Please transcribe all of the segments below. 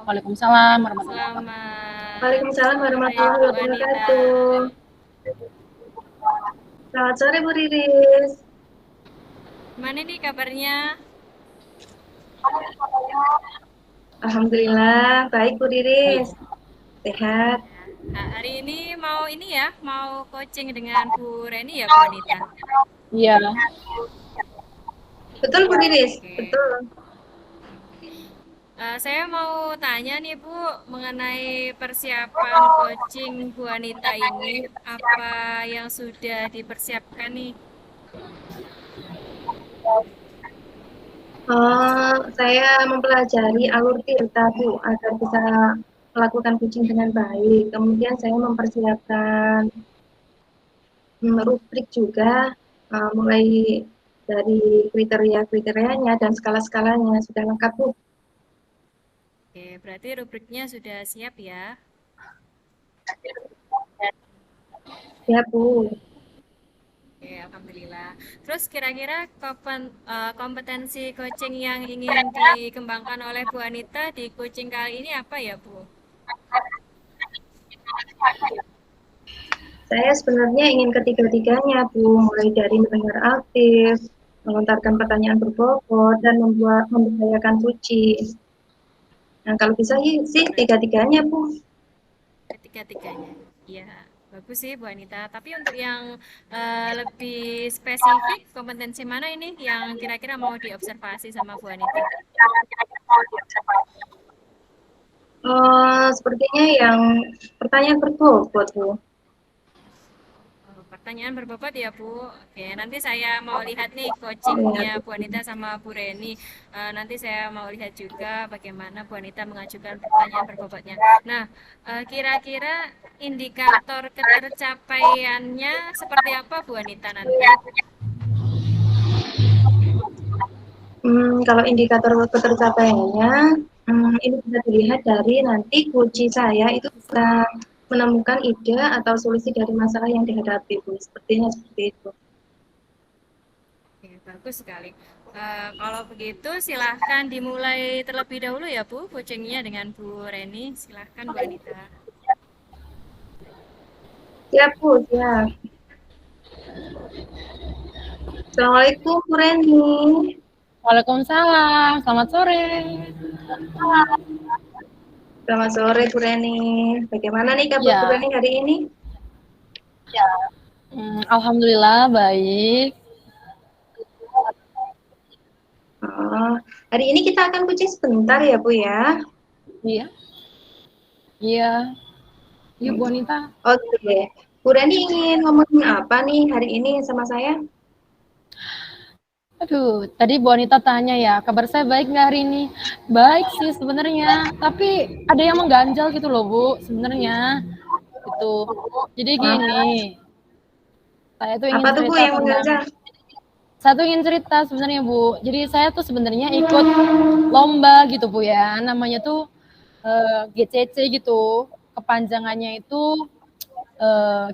Waalaikumsalam warahmatullahi wabarakatuh. Selamat Waalaikumsalam sore warahmatullahi Bu Anita. wabarakatuh. Selamat sore Bu Riris. Gimana nih kabarnya? Alhamdulillah, baik Bu Baik. Riris. Sehat. Hari ini mau coaching dengan Bu Reni ya Bu Anita. Iya. Betul Bu Riris? Oke. Betul. Saya mau tanya nih Bu mengenai persiapan coaching Bu Anita ini, apa yang sudah dipersiapkan nih? Saya mempelajari alur tirta Bu agar bisa melakukan kucing dengan baik. Kemudian saya mempersiapkan rubrik juga, mulai dari kriteria-kriterianya dan skala-skalanya sudah lengkap Bu. Oke, berarti rubriknya sudah siap ya? Ya Bu. Oke, alhamdulillah. Terus kira-kira kompetensi coaching yang ingin dikembangkan oleh Bu Anita di coaching kali ini apa ya, Bu? Saya sebenarnya ingin ketiga-tiganya, Bu, mulai dari mendengar aktif, melontarkan pertanyaan berbobot, dan memberdayakan kucing. Nah, kalau bisa sih tiga-tiganya, Bu. Ketiga-tiganya. Ya, bagus sih Bu Anita. Tapi untuk yang lebih spesifik, kompetensi mana ini yang kira-kira mau diobservasi sama Bu Anita? Sepertinya yang pertanyaan berbobot, Bu. Pertanyaan berbobot ya Bu. Oke, nanti saya mau lihat nih Ya, coachingnya Bu Anita sama Bu Reni. Nanti saya mau lihat juga bagaimana Bu Anita mengajukan pertanyaan berbobotnya. Nah, kira-kira indikator ketercapaiannya seperti apa Bu Anita nanti? Kalau indikator ketercapaiannya, ini bisa dilihat dari nanti kunci saya itu bisa menemukan ide atau solusi dari masalah yang dihadapi, Bu. Sepertinya seperti itu. Oke, bagus sekali. Kalau begitu silahkan dimulai terlebih dahulu ya Bu, coachingnya dengan Bu Reni. Silahkan Bu Anita. Siap, Bu, siap. Assalamualaikum, Bu Reni. Waalaikumsalam. Selamat sore. Selamat sore, Bu Reni. Bagaimana nih kabar Bu Ya, Reni hari ini? alhamdulillah baik. Oh, hari ini kita akan kucing sebentar ya, Bu ya. Iya. Iya. Iya, Bu Anita. Oke. Bu Reni ingin ngomongin apa nih hari ini sama saya? Aduh, tadi Bu Anita tanya ya, kabar saya baik nggak hari ini? Baik sih sebenarnya, tapi ada yang mengganjal gitu loh Bu, sebenarnya. Itu. Jadi gini, saya tuh Apa ingin tuh Bu cerita yang tentang mengganjal? saya tuh ingin cerita sebenarnya Bu. Jadi saya tuh sebenarnya ikut lomba gitu Bu ya. Namanya tuh GCC gitu. Kepanjangannya itu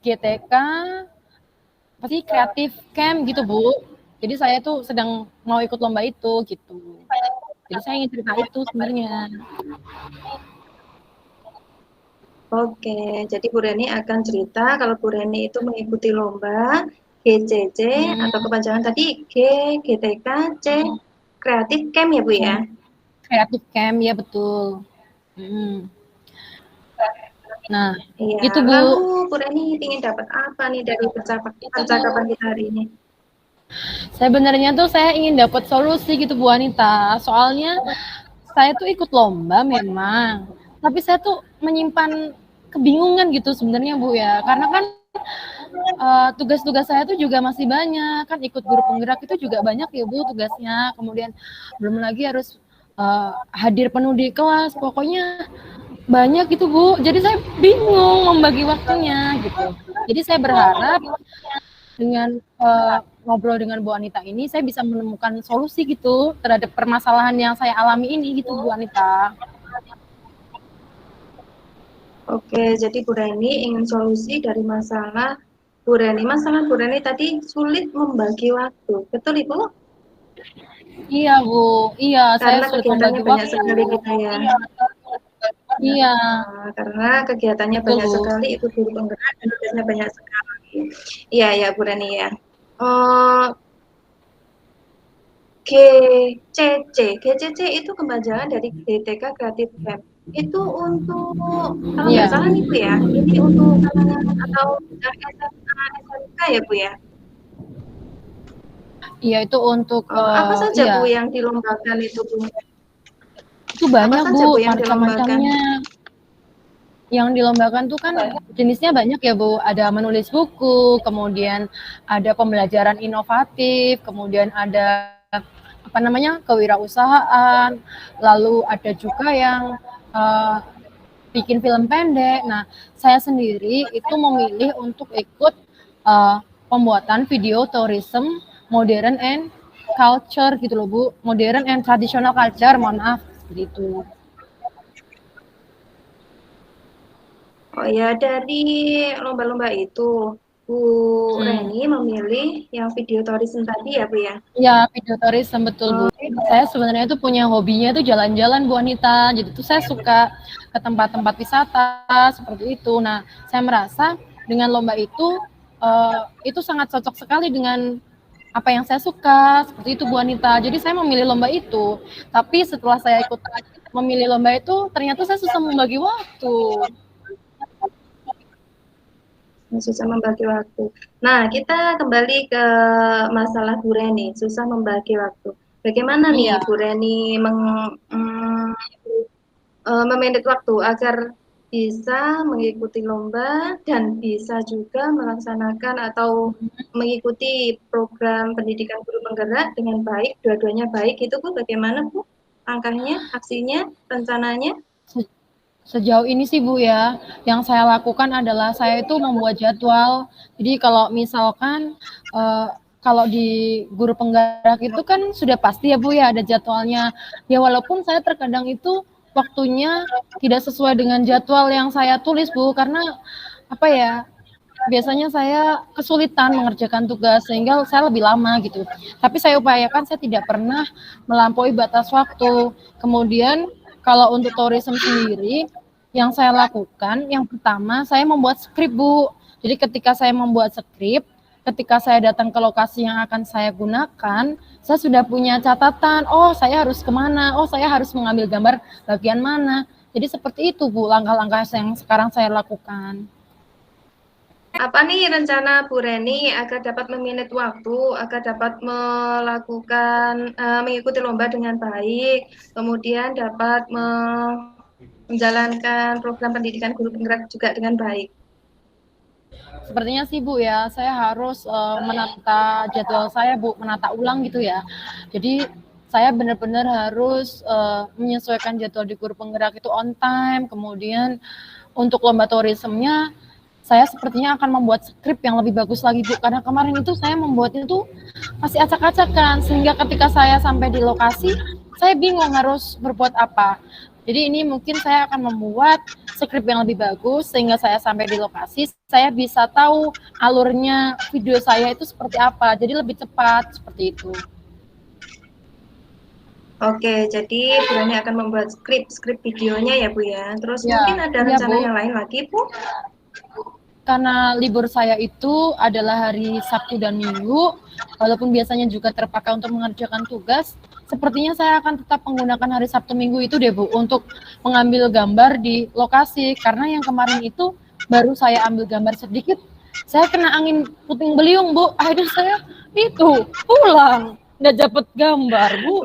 GTK pasti kreatif camp gitu Bu. Jadi saya tuh sedang mau ikut lomba itu gitu. Jadi saya ingin cerita itu sebenarnya. Oke, jadi Bu Reni akan cerita kalau Bu Reni itu mengikuti lomba GCC atau kepanjangan tadi GTK, C, Kreatif Camp ya Bu ya? Kreatif camp ya betul. Hmm. Nah, Iya, itu Bu. lalu Bu Reni ingin dapat apa nih dari percakapan kita hari ini? Sebenarnya tuh saya ingin dapat solusi gitu Bu Anita. Soalnya saya tuh ikut lomba memang, tapi saya tuh menyimpan kebingungan gitu sebenarnya Bu ya. Karena kan tugas-tugas saya tuh juga masih banyak, kan ikut guru penggerak itu juga banyak ya Bu tugasnya. Kemudian belum lagi harus hadir penuh di kelas. Pokoknya banyak gitu Bu. Jadi saya bingung membagi waktunya gitu. Jadi saya berharap dengan ngobrol dengan Bu Anita ini saya bisa menemukan solusi gitu terhadap permasalahan yang saya alami ini gitu Bu Anita. Oke, jadi Bu Reni ingin solusi dari masalah Bu Reni. Masalah Bu Reni tadi sulit membagi waktu, betul Ibu? Iya Bu, iya saya Karena sulit kegiatannya membagi banyak waktu. sekali gitu ya. Iya, Karena kegiatannya betul banyak Bu. sekali, ikut guru penggerak dan tugasnya banyak sekali. Iya ya Bu Reni ya. Eh, GCC itu kepanjangan dari GTK Creative Camp. Itu untuk kalau nggak Iya, salah nih Bu ya, ini untuk kalangan atau SMA, SMK ya Bu ya? iya itu untuk Apa saja iya, Bu yang dilombakan itu Bu? itu Apa banyak saja Bu, Bu yang dilombakan? macam-macamnya. Yang dilombakan tuh kan jenisnya banyak ya Bu. Ada menulis buku, kemudian ada pembelajaran inovatif, kemudian ada apa namanya kewirausahaan, lalu ada juga yang uh, bikin film pendek. Nah, saya sendiri itu memilih untuk ikut uh, pembuatan video tourism modern and culture gitu loh Bu, modern and traditional culture, mohon maaf gitu. Oh ya, dari lomba-lomba itu, Bu Hmm. Reni memilih yang video tourism tadi ya, Bu ya? Iya, video tourism betul Bu. Oh, Saya sebenarnya itu punya hobinya itu jalan-jalan Bu Anita. Jadi tuh saya suka ke tempat-tempat wisata seperti itu. Nah, saya merasa dengan lomba itu sangat cocok sekali dengan apa yang saya suka seperti itu Bu Anita. Jadi saya memilih lomba itu. Tapi setelah saya ikut memilih lomba itu, ternyata saya susah membagi waktu. susah membagi waktu. Nah, kita kembali ke masalah Bu Reni, susah membagi waktu. Bagaimana nih Iya. Bu Reni memanage waktu agar bisa mengikuti lomba dan bisa juga melaksanakan atau mengikuti program pendidikan guru penggerak dengan baik, dua-duanya baik, itu Bu bagaimana Bu? Langkahnya, aksinya, rencananya? Sejauh ini sih Bu ya, yang saya lakukan adalah saya itu membuat jadwal. Jadi kalau misalkan kalau di guru penggerak itu kan sudah pasti ya Bu ya ada jadwalnya. Ya walaupun saya terkadang itu waktunya tidak sesuai dengan jadwal yang saya tulis Bu, karena apa ya? Biasanya saya kesulitan mengerjakan tugas sehingga saya lebih lama gitu. Tapi saya upayakan saya tidak pernah melampaui batas waktu. Kemudian kalau untuk tourism sendiri yang saya lakukan, yang pertama saya membuat skrip Bu. Jadi ketika saya membuat skrip, ketika saya datang ke lokasi yang akan saya gunakan, saya sudah punya catatan, oh saya harus kemana, oh saya harus mengambil gambar bagian mana. Jadi seperti itu Bu, langkah-langkah yang sekarang saya lakukan. Apa nih rencana Bu Reni agar dapat memanage waktu, agar dapat melakukan mengikuti lomba dengan baik, kemudian dapat menjalankan program pendidikan guru penggerak juga dengan baik. Sepertinya sih Bu ya, saya harus menata jadwal saya Bu, menata ulang gitu ya. Jadi saya benar-benar harus menyesuaikan jadwal di guru penggerak itu on time. Kemudian untuk lomba tourismnya, saya sepertinya akan membuat skrip yang lebih bagus lagi Bu. Karena kemarin itu saya membuatnya tuh masih acak-acakan, sehingga ketika saya sampai di lokasi, saya bingung harus berbuat apa. Jadi ini mungkin saya akan membuat skrip yang lebih bagus sehingga saya sampai di lokasi saya bisa tahu alurnya video saya itu seperti apa. Jadi lebih cepat seperti itu. Oke, jadi Bu Reni akan membuat skrip videonya ya Bu ya. Terus Ya, mungkin ada iya rencana Bu. yang lain lagi Bu? Karena libur saya itu adalah hari Sabtu dan Minggu, walaupun biasanya juga terpakai untuk mengerjakan tugas, sepertinya saya akan tetap menggunakan hari Sabtu Minggu itu deh Bu, untuk mengambil gambar di lokasi, karena yang kemarin itu baru saya ambil gambar sedikit, saya kena angin puting beliung Bu, akhirnya saya itu pulang, nggak dapat gambar Bu.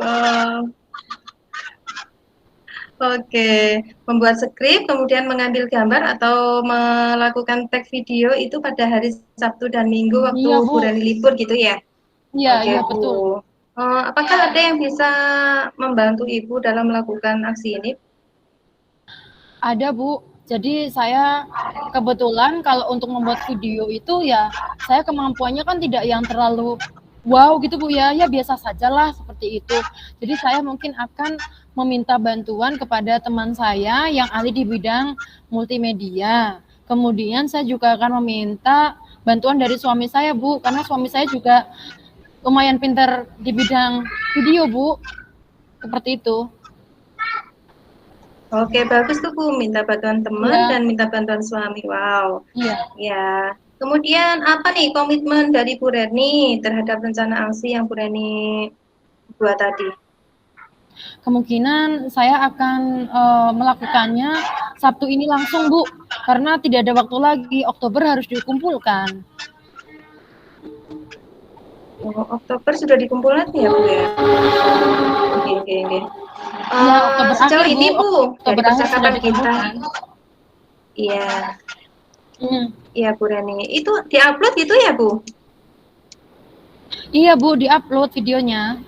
Oke, membuat skrip, kemudian mengambil gambar atau melakukan tag video itu pada hari Sabtu dan Minggu waktu Iya Bu Bu, Reni libur gitu ya? iya Oke iya Bu. betul. Apakah ada yang bisa membantu Ibu dalam melakukan aksi ini? Ada Bu, jadi saya kebetulan kalau untuk membuat video itu ya saya kemampuannya kan tidak yang terlalu wow gitu Bu ya, ya biasa sajalah seperti itu. Jadi saya mungkin akan meminta bantuan kepada teman saya yang ahli di bidang multimedia. Kemudian saya juga akan meminta bantuan dari suami saya Bu, karena suami saya juga lumayan pintar di bidang video Bu, seperti itu. Oke, bagus tuh Bu, minta bantuan teman Iya, dan minta bantuan suami. Wow. iya. Ya. Kemudian apa nih komitmen dari Bu Reni terhadap rencana aksi yang Bu Reni buat tadi? Kemungkinan saya akan melakukannya Sabtu ini langsung, Bu, karena tidak ada waktu lagi. Oktober harus dikumpulkan. Oh, Oktober sudah dikumpulkan ya Bu ya? Oke, oke, oke. Iya, Oktober Sejauh akhir, Bu. ini Bu, dari Oktober akhir sudah percakapan kita, dikumpulkan. iya, Hmm. iya Bu Reni, itu diupload gitu ya Bu? Iya, Bu, diupload videonya.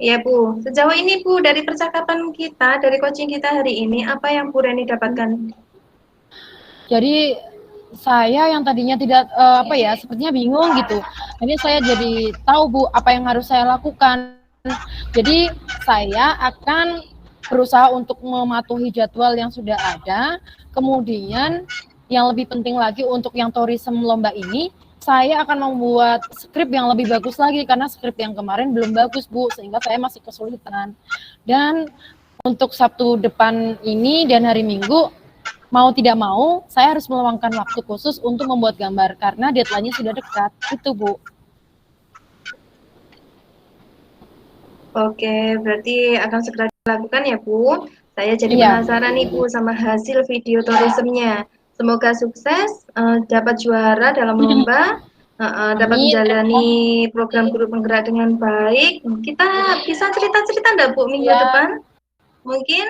Iya Bu, sejauh ini Bu, dari percakapan kita, dari coaching kita hari ini, apa yang Bu Reni dapatkan? Jadi saya yang tadinya tidak apa ya, sepertinya bingung gitu. Ini saya jadi tahu Bu apa yang harus saya lakukan. Jadi saya akan berusaha untuk mematuhi jadwal yang sudah ada. Kemudian yang lebih penting lagi untuk yang tourism lomba ini, saya akan membuat skrip yang lebih bagus lagi karena skrip yang kemarin belum bagus Bu, sehingga saya masih kesulitan. Dan untuk Sabtu depan ini dan hari Minggu, mau tidak mau, saya harus meluangkan waktu khusus untuk membuat gambar karena deadline-nya sudah dekat. Itu, Bu. Oke, berarti akan segera dilakukan ya Bu. Saya jadi Iya. penasaran nih Bu sama hasil video tourismnya. Semoga sukses, dapat juara dalam lomba, dapat Amin. menjalani program guru penggerak dengan baik. Kita bisa cerita-cerita enggak Bu minggu Iya. depan? Mungkin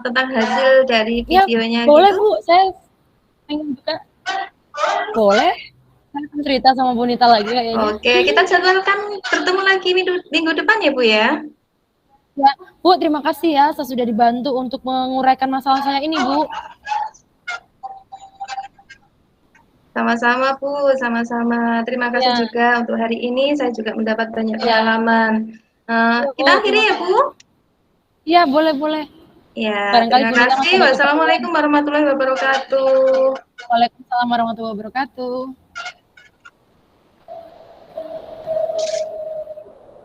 tentang hasil dari Iya, videonya boleh, gitu? Bu. Saya pengen buka. Boleh. Saya akan cerita sama Bu Nita lagi kayaknya. Oke, kita jadwalkan bertemu lagi minggu depan ya Bu ya. Ya, Bu, terima kasih ya. Saya sudah dibantu untuk menguraikan masalah saya ini, Bu. Sama-sama Bu, sama-sama. Terima kasih Ya, juga untuk hari ini. Saya juga mendapat banyak ya. pengalaman. Ya, Bu, Kita terima akhiri ya kasih. Bu. Iya, boleh. Ya, Barangkali terima Bu Nita masih kasih. ada keperluan. Wassalamualaikum warahmatullahi wabarakatuh. Waalaikumsalam warahmatullahi wabarakatuh.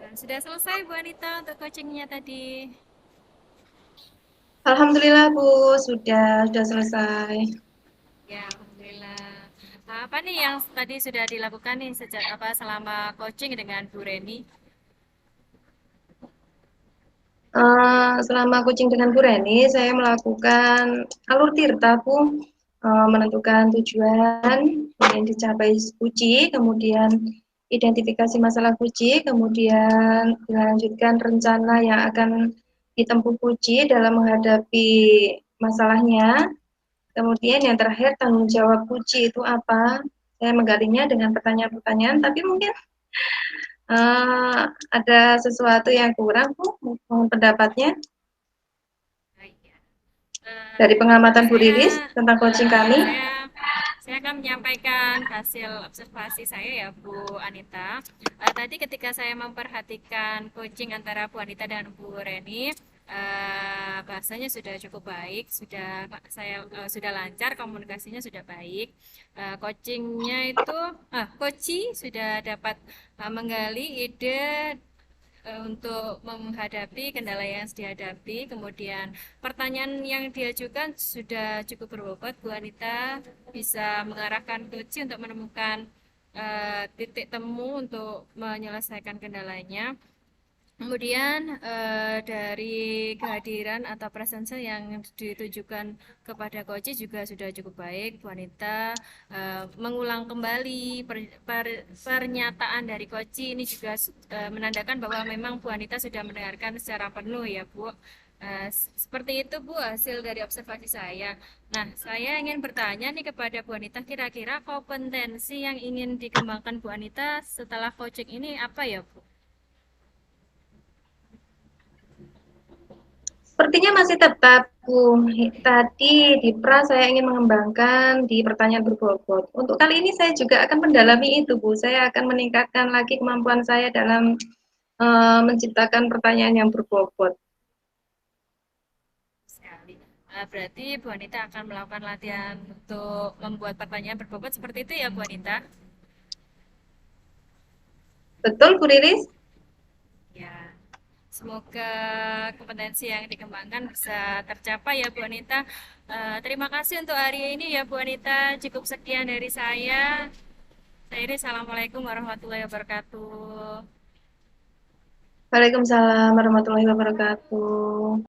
Nah, sudah selesai Bu Anita untuk coachingnya tadi. Alhamdulillah Bu, sudah selesai. Ya, alhamdulillah. Apa nih yang tadi sudah dilakukan nih sejak selama coaching dengan Bu Reni? Selama coaching dengan Bu Reni, saya melakukan alur tirta Bu, menentukan tujuan yang dicapai kunci, kemudian identifikasi masalah kunci, kemudian dilanjutkan rencana yang akan ditempuh kunci dalam menghadapi masalahnya, kemudian yang terakhir tanggung jawab kunci itu apa. Saya menggalinya dengan pertanyaan-pertanyaan, tapi mungkin ada sesuatu yang kurang Bu, mohon pendapatnya. Nah, iya. Dari pengamatan Bu Saya Riris tentang coaching kami. saya akan menyampaikan hasil observasi saya ya Bu Anita. Tadi ketika saya memperhatikan coaching antara Bu Anita dan Bu Reni, bahasanya sudah cukup baik, sudah lancar, komunikasinya sudah baik. Coachingnya itu, coaching sudah dapat menggali ide untuk menghadapi kendala yang dihadapi, kemudian pertanyaan yang diajukan sudah cukup berbobot. Bu Anita bisa mengarahkan coach untuk menemukan titik temu untuk menyelesaikan kendalanya. Kemudian dari kehadiran atau presence yang ditujukan kepada coach juga sudah cukup baik. Bu Anita mengulang kembali pernyataan dari coach ini juga menandakan bahwa memang Bu Anita sudah mendengarkan secara penuh ya Bu. Seperti itu Bu hasil dari observasi saya. Nah, saya ingin bertanya nih kepada Bu Anita, kira-kira kompetensi yang ingin dikembangkan Bu Anita setelah coaching ini apa ya Bu? Sepertinya masih tetap Bu. Tadi di pra saya ingin mengembangkan di pertanyaan berbobot. Untuk kali ini saya juga akan mendalami itu Bu. Saya akan meningkatkan lagi kemampuan saya dalam menciptakan pertanyaan yang berbobot. Sekali. Berarti Bu Anita akan melakukan latihan untuk membuat pertanyaan berbobot seperti itu ya Bu Anita? Betul Bu Riris? Ya. Semoga kompetensi yang dikembangkan bisa tercapai ya Bu Anita. Terima kasih untuk hari ini ya Bu Anita. Cukup sekian dari saya. Saya ini Assalamualaikum warahmatullahi wabarakatuh. Waalaikumsalam warahmatullahi wabarakatuh.